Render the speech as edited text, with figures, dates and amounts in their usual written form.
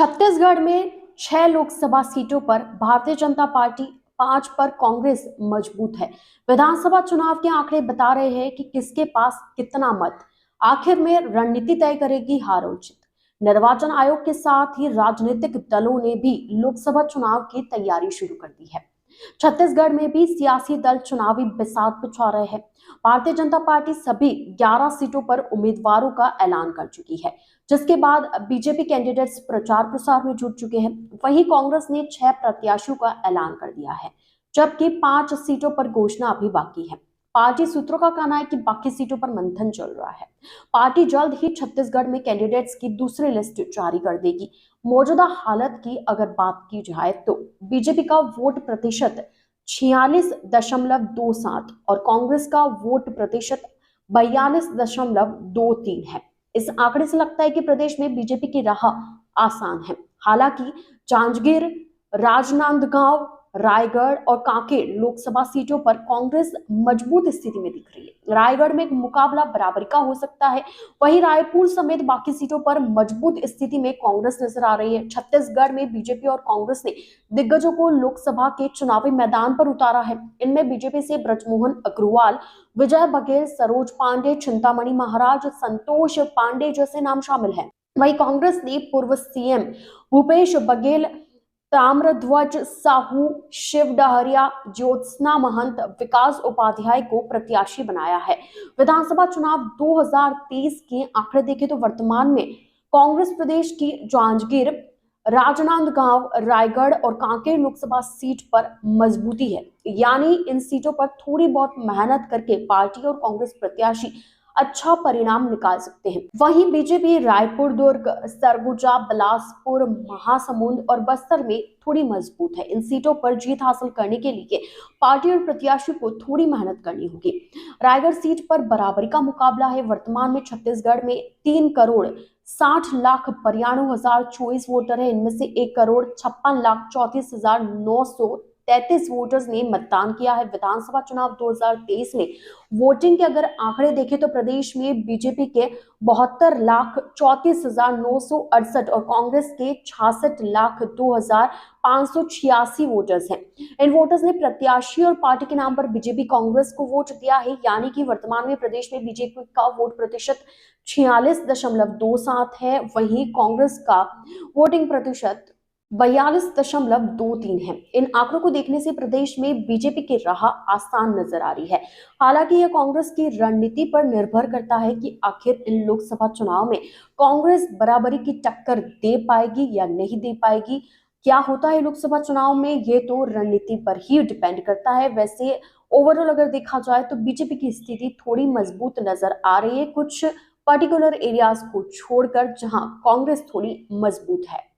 छत्तीसगढ़ में 6 लोकसभा सीटों पर भारतीय जनता पार्टी, 5 पर कांग्रेस मजबूत है। विधानसभा चुनाव के आंकड़े बता रहे हैं कि किसके पास कितना मत। आखिर में रणनीति तय करेगी हार और जीत। निर्वाचन आयोग के साथ ही राजनीतिक दलों ने भी लोकसभा चुनाव की तैयारी शुरू कर दी है। छत्तीसगढ़ में भी सियासी दल चुनावी बिसात बिछा रहे हैं। भारतीय जनता पार्टी सभी 11 सीटों पर उम्मीदवारों का ऐलान कर चुकी है, जिसके बाद बीजेपी कैंडिडेट्स प्रचार प्रसार में जुट चुके हैं। वहीं कांग्रेस ने 6 प्रत्याशियों का ऐलान कर दिया है, जबकि 5 सीटों पर घोषणा अभी बाकी है। पार्टी सूत्रों का कहना है कि बाकी सीटों पर मंथन चल रहा है। पार्टी जल्द ही छत्तीसगढ़ में कैंडिडेट्स की दूसरी लिस्ट जारी कर देगी। मौजूदा हालत की अगर बात की जाए तो बीजेपी का वोट प्रतिशत 46.27 और कांग्रेस का वोट प्रतिशत 42.23 है। इस आंकड़े से लगता है कि प्रदेश में बीजेपी की राह आसान है। हालांकि जांजगीर, राजनांदगांव, रायगढ़ और कांकेर लोकसभा सीटों पर कांग्रेस मजबूत स्थिति में दिख रही है। रायगढ़ में एक मुकाबला बराबरी का हो सकता है। वहीं रायपुर समेत बाकी सीटों पर मजबूत स्थिति में कांग्रेस नजर आ रही है। छत्तीसगढ़ में बीजेपी और कांग्रेस ने दिग्गजों को लोकसभा के चुनावी मैदान पर उतारा है। इनमें बीजेपी से ब्रजमोहन अग्रवाल, विजय बघेल, सरोज पांडे, चिंतामणि महाराज, संतोष पांडे जैसे नाम शामिल हैं। वहीं कांग्रेस ने पूर्व सीएम भूपेश बघेल, ताम्रध्वज साहू, शिव डहरिया, ज्योत्सना महंत, विकास उपाध्याय को प्रत्याशी बनाया है। विधानसभा चुनाव 2023 के आंकड़े देखें तो वर्तमान में कांग्रेस प्रदेश की जांजगीर, राजनांदगांव, रायगढ़ और कांकेर लोकसभा सीट पर मजबूती है। यानी इन सीटों पर थोड़ी बहुत मेहनत करके पार्टी और कांग्रेस प्रत्याशी अच्छा परिणाम निकाल सकते हैं। वहीं बीजेपी रायपुर, दुर्ग, सरगुजा, बिलासपुर, महासमुंद और बस्तर में थोड़ी मजबूत है। इन सीटों पर जीत हासिल करने के लिए पार्टी और प्रत्याशी को थोड़ी मेहनत करनी होगी। रायगढ़ सीट पर बराबरी का मुकाबला है। वर्तमान में छत्तीसगढ़ में 3,60,92,024 वोटर है। इनमें से 1,56,34,933 वोटर्स ने मतदान किया है। विधानसभा चुनाव 2023 में वोटिंग के अगर आंकड़े देखें तो प्रदेश में बीजेपी के 72,34,968 और कांग्रेस के 66,02,586 वोटर्स हैं। इन वोटर्स ने प्रत्याशी और पार्टी के नाम पर बीजेपी कांग्रेस को वोट दिया है। यानी कि वर्तमान में प्रदेश में बीजेपी का वोट प्रतिशत 46.27 है। वहीं कांग्रेस का वोटिंग प्रतिशत 42.23 है। इन आंकड़ों को देखने से प्रदेश में बीजेपी की राह आसान नजर आ रही है। हालांकि यह कांग्रेस की रणनीति पर निर्भर करता है कि आखिर इन लोकसभा चुनाव में कांग्रेस बराबरी की टक्कर दे पाएगी या नहीं दे पाएगी। क्या होता है लोकसभा चुनाव में, ये तो रणनीति पर ही डिपेंड करता है। वैसे ओवरऑल अगर देखा जाए तो बीजेपी की स्थिति थोड़ी मजबूत नजर आ रही है, कुछ पर्टिकुलर एरियाज को छोड़कर जहां कांग्रेस थोड़ी मजबूत है।